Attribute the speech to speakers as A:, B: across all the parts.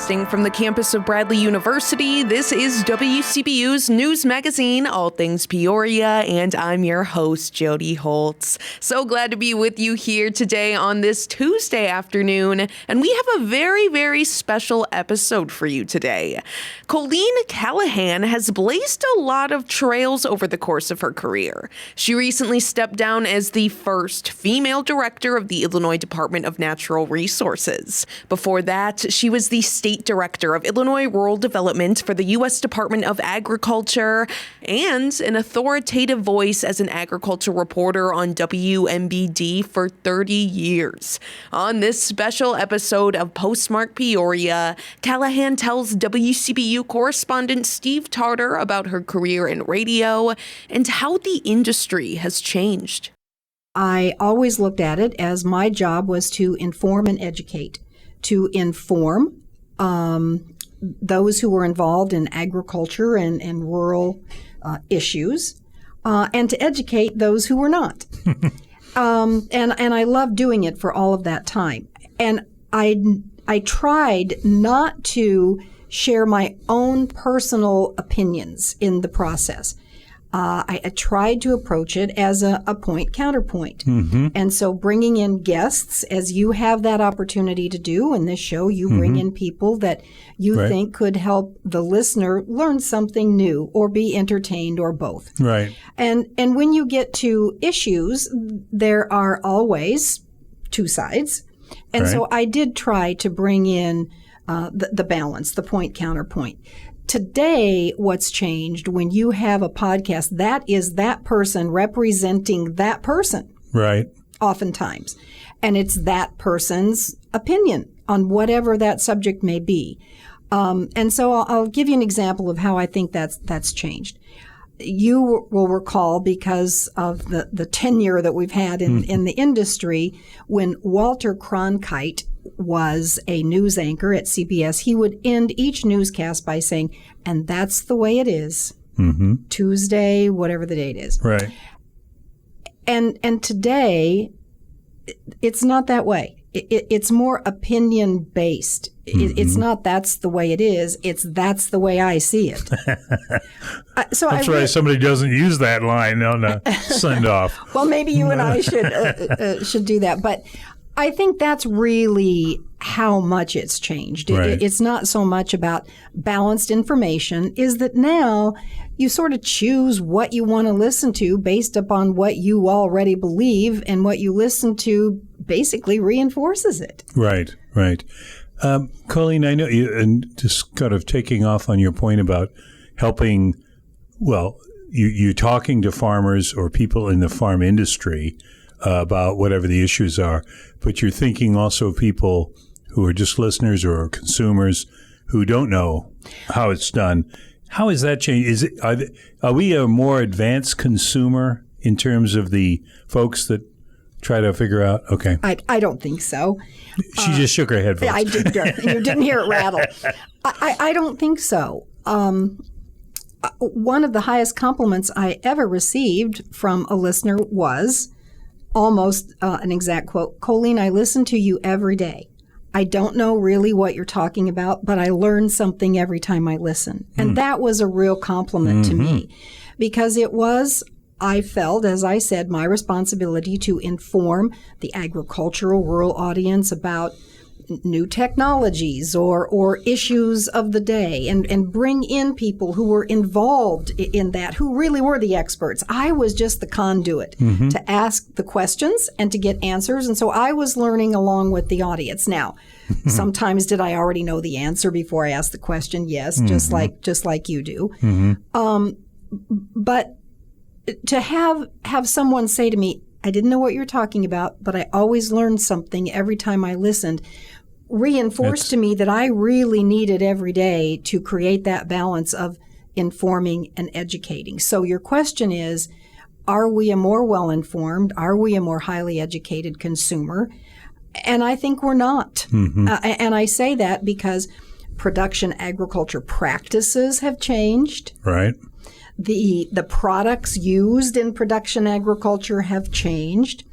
A: Broadcasting from the campus of Bradley University, this is WCBU's News Magazine, All Things Peoria, and I'm your host, Jody Holtz. So glad to be with you here today on this Tuesday afternoon, and we have a very, very special episode for you today. Colleen Callahan has blazed a lot of trails over the course of her career. She recently stepped down as the first female director of the Illinois Department of Natural Resources. Before that, she was the state director of Illinois Rural Development for the U.S. Department of Agriculture and an authoritative voice as an agriculture reporter on WMBD for 30 years. On this special episode of Postmark Peoria, Callahan tells WCBU correspondent Steve Tarter about her career in radio and how the industry has changed.
B: I always looked at it as my job was to inform and educate, to inform those who were involved in agriculture and rural issues, and to educate those who were not. And I loved doing it for all of that time. And I tried not to share my own personal opinions in the process. I tried to approach it as a point-counterpoint. Mm-hmm. And so bringing in guests, as you have that opportunity to do in this show, you bring in people that you think could help the listener learn something new or be entertained or both.
C: Right.
B: And when you get to issues, there are always two sides. And so I did try to bring in the balance, the point-counterpoint. Today, what's changed when you have a podcast, that is that person representing that person.
C: Right.
B: Oftentimes. And it's that person's opinion on whatever that subject may be. And so I'll give you an example of how I think that's changed. You will recall, because of the tenure that we've had in the industry, when Walter Cronkite was a news anchor at CBS, he would end each newscast by saying, and that's the way it is, Tuesday, whatever the date is.
C: Right.
B: And today, it's not that way. It's more opinion-based. It's not that's the way it is. It's that's the way I see it.
C: That's why somebody doesn't use that line on the send-off.
B: Well, maybe you and I should do that. But I think that's really how much it's changed.
C: Right.
B: It's not so much about balanced information, is that now you sort of choose what you want to listen to based upon what you already believe, and what you listen to basically reinforces it.
C: Right, right. Colleen, I know you, and just kind of taking off on your point about helping, well, you talking to farmers or people in the farm industry about whatever the issues are, but you're thinking also of people who are just listeners or consumers who don't know how it's done. How has that changed? Are we a more advanced consumer in terms of the folks that try to figure out? Okay.
B: I don't think so.
C: She just shook her head. Folks.
B: I did. You didn't hear it rattle. I don't think so. One of the highest compliments I ever received from a listener was almost an exact quote, Colleen, I listen to you every day. I don't know really what you're talking about, but I learn something every time I listen. And that was a real compliment to me, because it was, I felt, as I said, my responsibility to inform the agricultural rural audience about new technologies or issues of the day, and bring in people who were involved in that, who really were the experts. I was just the conduit to ask the questions and to get answers. And so I was learning along with the audience. Now, sometimes did I already know the answer before I asked the question? Yes, just like you do. But to have someone say to me, I didn't know what you're talking about, but I always learned something every time I listened, reinforced to me that I really needed every day to create that balance of informing and educating. So your question is, are we a more well-informed? Are we a more highly educated consumer? And I think we're not. And I say that because production agriculture practices have changed.
C: Right.
B: The products used in production agriculture have changed.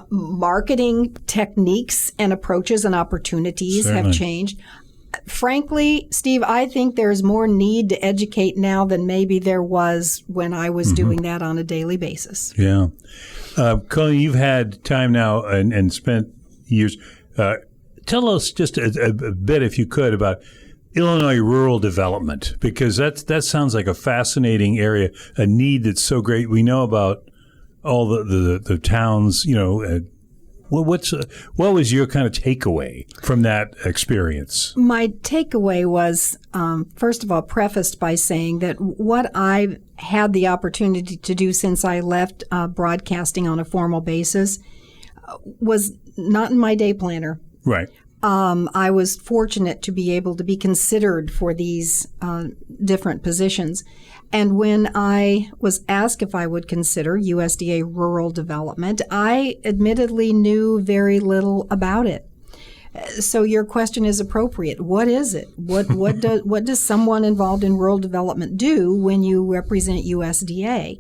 B: Marketing techniques and approaches and opportunities have changed. Frankly, Steve, I think there's more need to educate now than maybe there was when I was doing that on a daily basis.
C: Yeah. Colleen, you've had time now and spent years. Tell us just a bit, if you could, about Illinois rural development, because that sounds like a fascinating area, a need that's so great. We know about all the towns, what was your kind of takeaway from that experience?
B: My takeaway was, first of all, prefaced by saying that what I've had the opportunity to do since I left broadcasting on a formal basis was not in my day planner.
C: Right.
B: I was fortunate to be able to be considered for these different positions. And when I was asked if I would consider USDA rural development, I admittedly knew very little about it. So your question is appropriate. What is it? What does someone involved in rural development do when you represent USDA?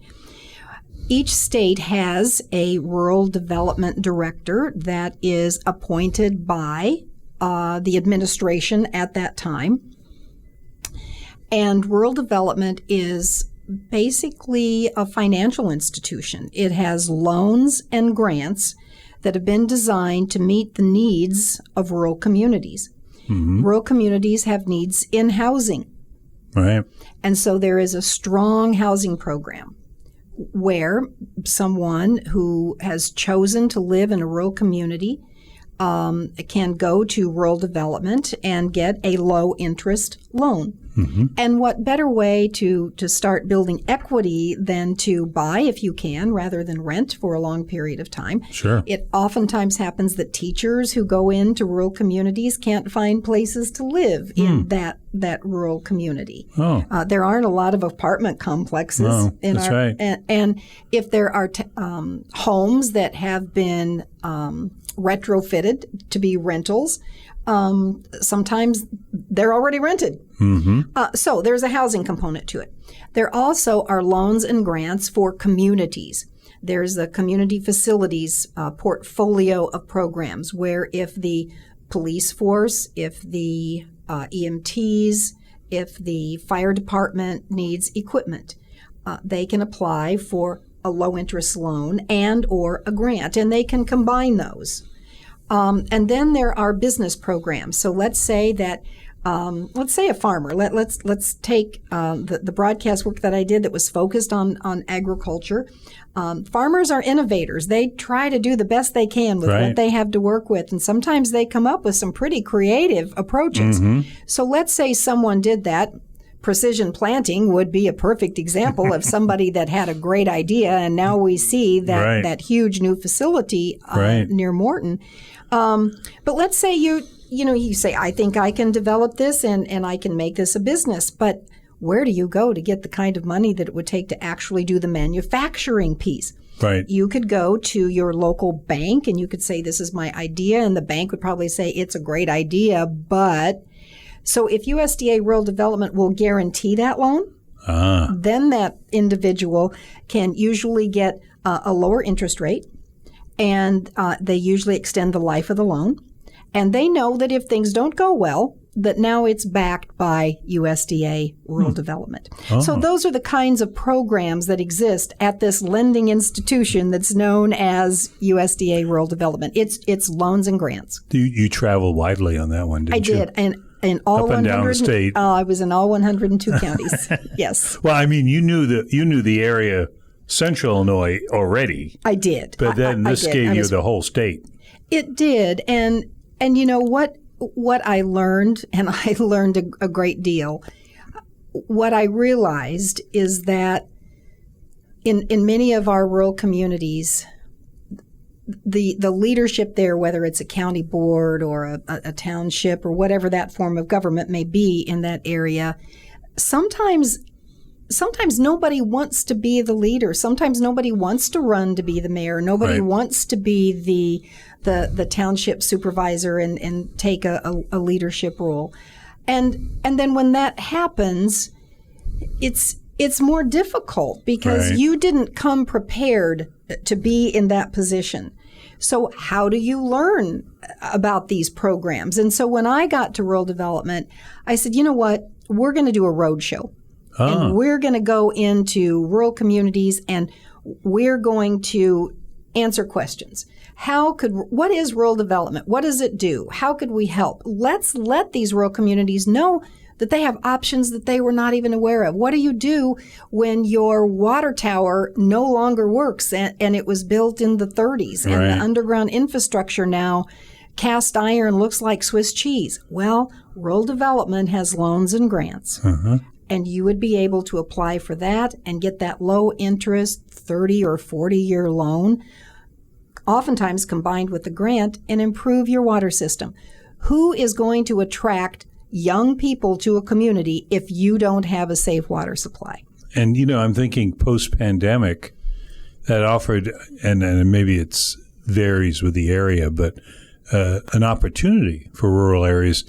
B: Each state has a rural development director that is appointed by the administration at that time. And rural development is basically a financial institution. It has loans and grants that have been designed to meet the needs of rural communities. Mm-hmm. Rural communities have needs in housing.
C: Right.
B: And so there is a strong housing program where someone who has chosen to live in a rural community can go to rural development and get a low interest loan. Mm-hmm. And what better way to start building equity than to buy if you can rather than rent for a long period of time.
C: Sure.
B: It oftentimes happens that teachers who go into rural communities can't find places to live in that rural community. Oh. There aren't a lot of apartment complexes in
C: that's
B: our
C: right.
B: and if there are homes that have been retrofitted to be rentals, sometimes they're already rented. Mm-hmm. So there's a housing component to it. There also are loans and grants for communities. There's a community facilities portfolio of programs where if the police force, if the EMTs, if the fire department needs equipment, they can apply for a low-interest loan and or a grant, and they can combine those. And then there are business programs. So let's say that, let's say a farmer. Let's take the broadcast work that I did that was focused on agriculture. Farmers are innovators. They try to do the best they can with what they have to work with, and sometimes they come up with some pretty creative approaches. Mm-hmm. So let's say someone did that. Precision planting would be a perfect example of somebody that had a great idea, and now we see that huge new facility near Morton. But let's say you say, I think I can develop this and I can make this a business, but where do you go to get the kind of money that it would take to actually do the manufacturing piece?
C: Right.
B: You could go to your local bank and you could say, this is my idea, and the bank would probably say, it's a great idea, but... So if USDA Rural Development will guarantee that loan, then that individual can usually get a lower interest rate, and they usually extend the life of the loan. And they know that if things don't go well, that now it's backed by USDA Rural Development. Oh. So those are the kinds of programs that exist at this lending institution that's known as USDA Rural Development. It's loans and grants.
C: You travel widely on that one, didn't you?
B: I did. And in all
C: up and down the state.
B: I was in all 102 counties. Yes.
C: Well, I mean, you knew the area, Central Illinois, already.
B: I did.
C: But then this gave you the whole state.
B: It did, and you know what I learned, and I learned a great deal. What I realized is that in many of our rural communities, the leadership there, whether it's a county board or a township or whatever that form of government may be in that area, sometimes nobody wants to be the leader. Sometimes nobody wants to run to be the mayor. Nobody wants to be the township supervisor and take a leadership role. And then when that happens, it's more difficult because you didn't come prepared to be in that position. So how do you learn about these programs? And so when I got to rural development, I said, you know what? We're going to do a road show. And we're going to go into rural communities and we're going to answer questions. What is rural development? What does it do? How could we help? Let's let these rural communities know that they have options that they were not even aware of. What do you do when your water tower no longer works and it was built in the 30s and the underground infrastructure now cast iron looks like Swiss cheese? Well, rural development has loans and grants. And you would be able to apply for that and get that low interest 30 or 40-year loan, oftentimes combined with the grant, and improve your water system. Who is going to attract young people to a community if you don't have a safe water supply?
C: And, I'm thinking post-pandemic that offered, and maybe it's varies with the area, but an opportunity for rural areas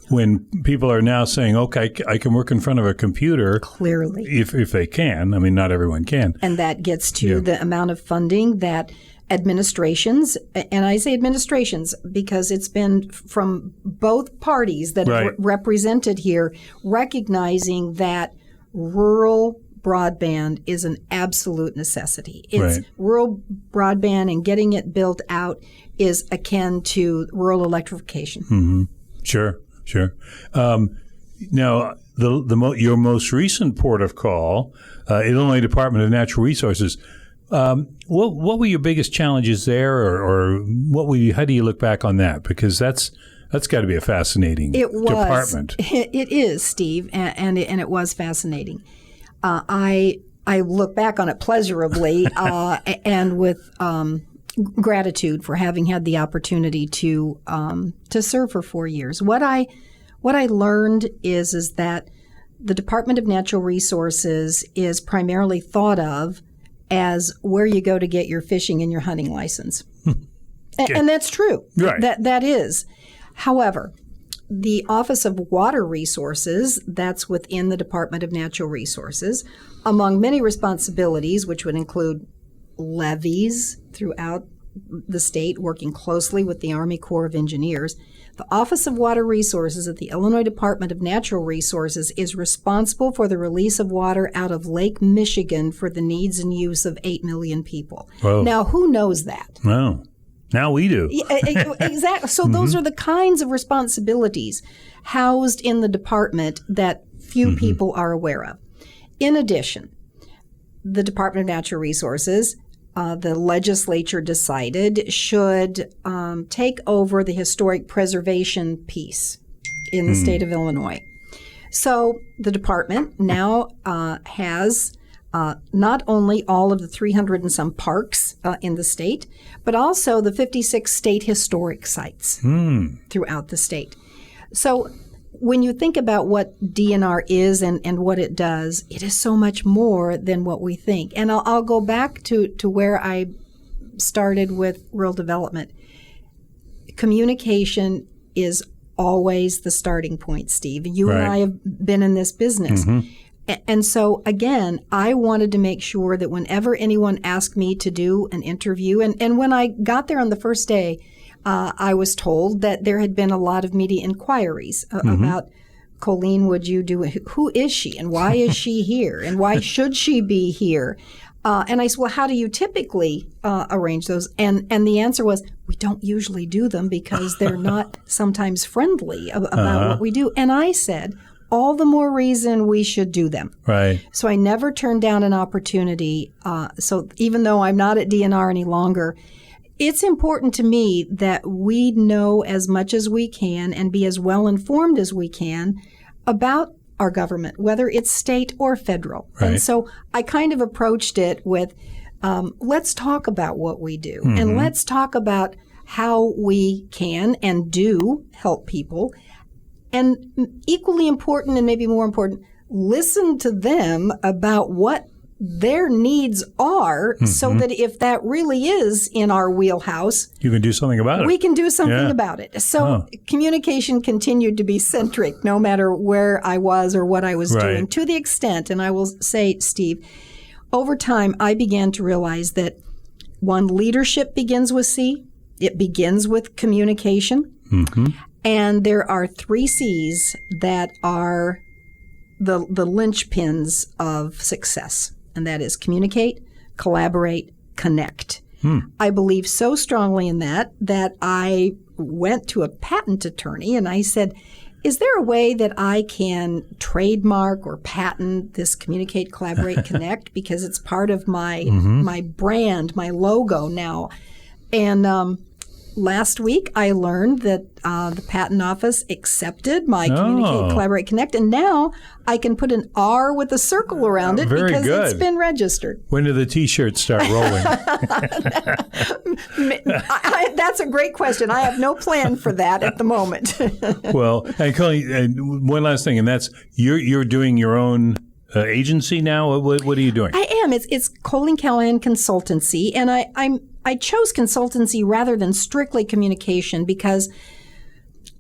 C: when people are now saying, okay, I can work in front of a computer. Clearly. If they can. I mean, not everyone can.
B: And that gets to the amount of funding that administrations, and I say administrations because it's been from both parties that are represented here, recognizing that rural broadband is an absolute necessity. It's rural broadband, and getting it built out is akin to rural electrification.
C: Sure. Now, your most recent port of call, Illinois Department of Natural Resources. What were your biggest challenges there, or how do you look back on that? Because that's got to be a fascinating department.
B: It is, Steve, and it was fascinating. I look back on it pleasurably and with gratitude for having had the opportunity to serve for 4 years. What I learned is that the Department of Natural Resources is primarily thought of as where you go to get your fishing and your hunting license. And that's true. That is. However, the Office of Water Resources, that's within the Department of Natural Resources, among many responsibilities, which would include levees throughout the state, working closely with the Army Corps of Engineers. The Office of Water Resources at the Illinois Department of Natural Resources is responsible for the release of water out of Lake Michigan for the needs and use of 8 million people.
C: Whoa.
B: Now, who knows that?
C: No. Now we do.
B: Exactly. So those are the kinds of responsibilities housed in the department that few people are aware of. In addition, the Department of Natural Resources, the legislature decided, should take over the historic preservation piece in the state of Illinois. So the department now has not only all of the 300 and some parks in the state, but also the 56 state historic sites throughout the state. So when you think about what DNR is and what it does, it is so much more than what we think. And I'll go back to where I started with rural development. Communication is always the starting point, Steve. You and I have been in this business. And so, again, I wanted to make sure that whenever anyone asked me to do an interview, and when I got there on the first day, I was told that there had been a lot of media inquiries about, Colleen, would you do it? Who is she and why is she here and why should she be here? And I said, well, how do you typically arrange those? And the answer was, we don't usually do them because they're not sometimes friendly about what we do. And I said, all the more reason we should do them.
C: Right.
B: So I never turned down an opportunity. So even though I'm not at DNR any longer, it's important to me that we know as much as we can and be as well informed as we can about our government, whether it's state or federal.
C: Right.
B: And so I kind of approached it with, let's talk about what we do and let's talk about how we can and do help people. And equally important, and maybe more important, listen to them about what their needs are so that if that really is in our wheelhouse,
C: you can do something about it.
B: We can do something about it. So communication continued to be centric no matter where I was or what I was doing, to the extent, and I will say, Steve, over time I began to realize that one, leadership begins with C. It begins with communication.
C: Mm-hmm.
B: And there are 3 C's that are the linchpins of success. And that is communicate, collaborate, connect. I believe so strongly in that I went to a patent attorney and I said, is there a way that I can trademark or patent this communicate, collaborate, connect? Because it's part of my my brand, my logo now. And last week I learned that the patent office accepted my communicate, collaborate, connect. And now I can put an R with a circle around it because it's been registered.
C: When do the T-shirts start rolling?
B: That's a great question. I have no plan for that at the moment.
C: Well, and Colleen, one last thing, and that's you're doing your own agency now. What are you doing?
B: I am. It's Colleen Callahan Consultancy, and I chose consultancy rather than strictly communication because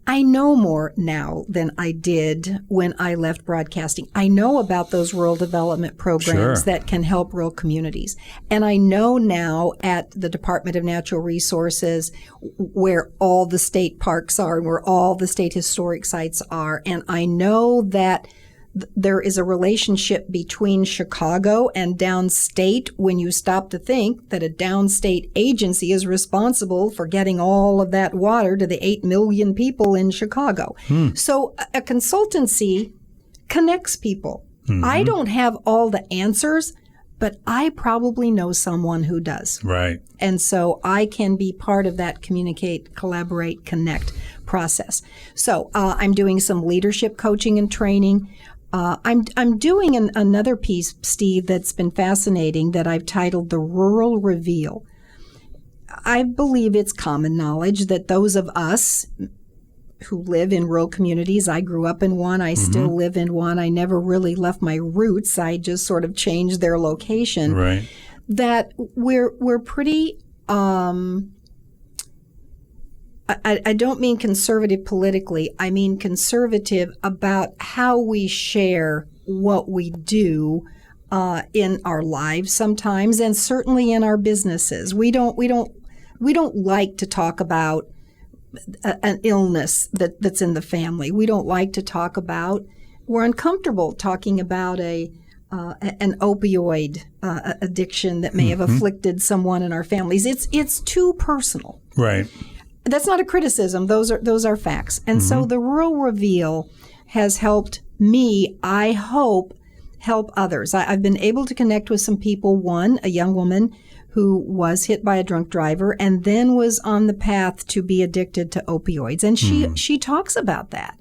B: I know more now than I did when I left broadcasting. I know about those rural development programs that can help rural communities. And I know now at the Department of Natural Resources where all the state parks are and where all the state historic sites are. And I know that there is a relationship between Chicago and downstate when you stop to think that a downstate agency is responsible for getting all of that water to the 8 million people in Chicago. So a consultancy connects people. I don't have all the answers, but I probably know someone who does.
C: Right.
B: And so I can be part of that communicate, collaborate, connect process. So I'm doing some leadership coaching and training. I'm doing another piece, Steve, that's been fascinating that I've titled The Rural Reveal. I believe it's common knowledge that those of us who live in rural communities, I grew up in one, I still live in one, I never really left my roots, I just sort of changed their location,
C: right.
B: That we're pretty... I don't mean conservative politically. I mean conservative about how we share what we do in our lives sometimes, and certainly in our businesses. We don't like to talk about an illness that's in the family. We don't like to talk about. We're uncomfortable talking about an opioid addiction that may have afflicted someone in our families. It's too personal.
C: Right.
B: That's not a criticism. Those are facts. And so the Rural Reveal has helped me, I hope, help others. I've been able to connect with some people. One, a young woman who was hit by a drunk driver and then was on the path to be addicted to opioids. And she talks about that.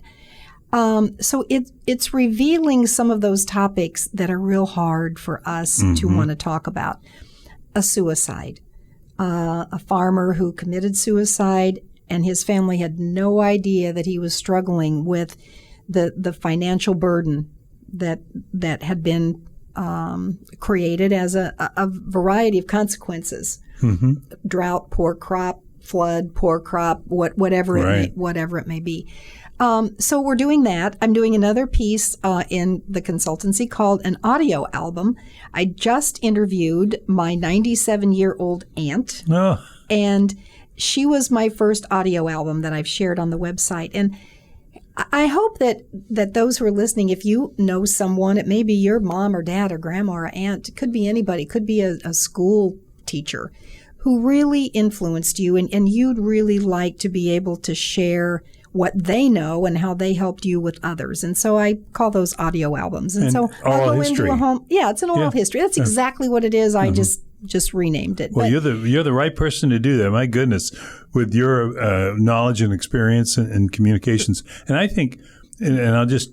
B: So it's revealing some of those topics that are real hard for us to want to talk about. A suicide. A farmer who committed suicide, and his family had no idea that he was struggling with the financial burden that had been created as a variety of consequences: drought, poor crop, flood, poor crop, whatever it may be. So we're doing that. I'm doing another piece in the consultancy called an audio album. I just interviewed my 97-year-old aunt, and she was my first audio album that I've shared on the website. And I hope that those who are listening, if you know someone, it may be your mom or dad or grandma or aunt, it could be anybody, it could be a school teacher who really influenced you, and you'd really like to be able to share what they know and how they helped you with others. And so I call those audio albums. And so I'll go into a home. Yeah, it's an oral history. That's exactly what it is. I just renamed it.
C: Well, you're the right person to do that. My goodness, with your knowledge and experience and communications. And I think, and I'll just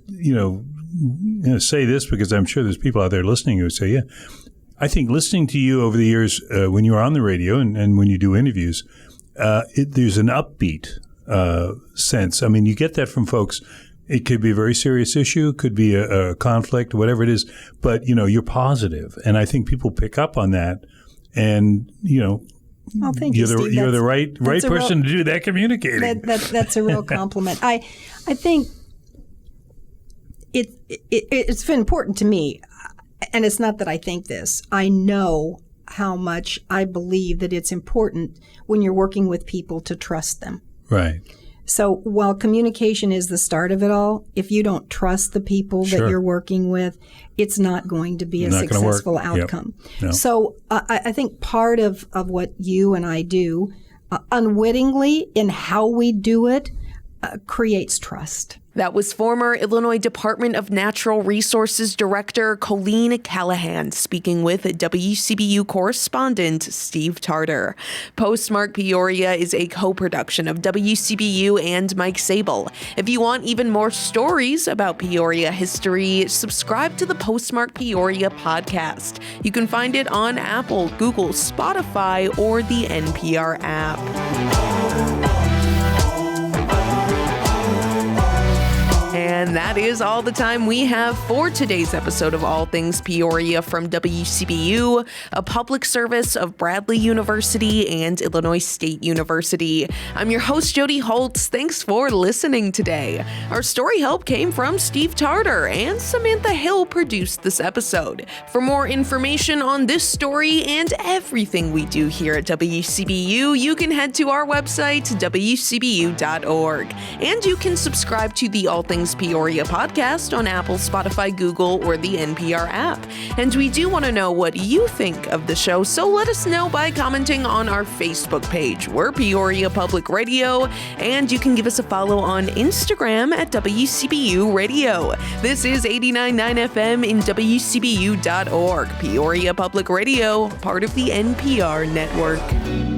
C: say this because I'm sure there's people out there listening who say, yeah, I think listening to you over the years when you were on the radio and when you do interviews, there's an upbeat sense. I mean, you get that from folks. It could be a very serious issue, could be a conflict, whatever it is, but, you're positive. And I think people pick up on that. And,
B: well, thank you, Steve.
C: You're the right person to do that communicating.
B: That's a real compliment. I think it's been important to me, and it's not that I think this. I know how much I believe that it's important when you're working with people to trust them.
C: Right.
B: So while communication is the start of it all, if you don't trust the people that
C: Sure.
B: you're working with, it's not going to be a
C: Not gonna work.
B: successful
C: Yep.
B: outcome.
C: No.
B: So I think part of what you and I do unwittingly in how we do it creates trust.
A: That was former Illinois Department of Natural Resources Director Colleen Callahan speaking with WCBU correspondent Steve Tarter. Postmark Peoria is a co-production of WCBU and Mike Sable. If you want even more stories about Peoria history, subscribe to the Postmark Peoria podcast. You can find it on Apple, Google, Spotify, or the NPR app. And that is all the time we have for today's episode of All Things Peoria from WCBU, a public service of Bradley University and Illinois State University. I'm your host, Jody Holtz. Thanks for listening today. Our story help came from Steve Tarter, and Samantha Hill produced this episode. For more information on this story and everything we do here at WCBU, you can head to our website, wcbu.org. And you can subscribe to the All Things Peoria podcast on Apple, Spotify, Google, or the NPR app. And we do want to know what you think of the show, so let us know by commenting on our Facebook page. We're Peoria Public Radio, and you can give us a follow on Instagram at WCBU Radio. This is 89.9 FM in WCBU.org. Peoria Public Radio, part of the NPR network.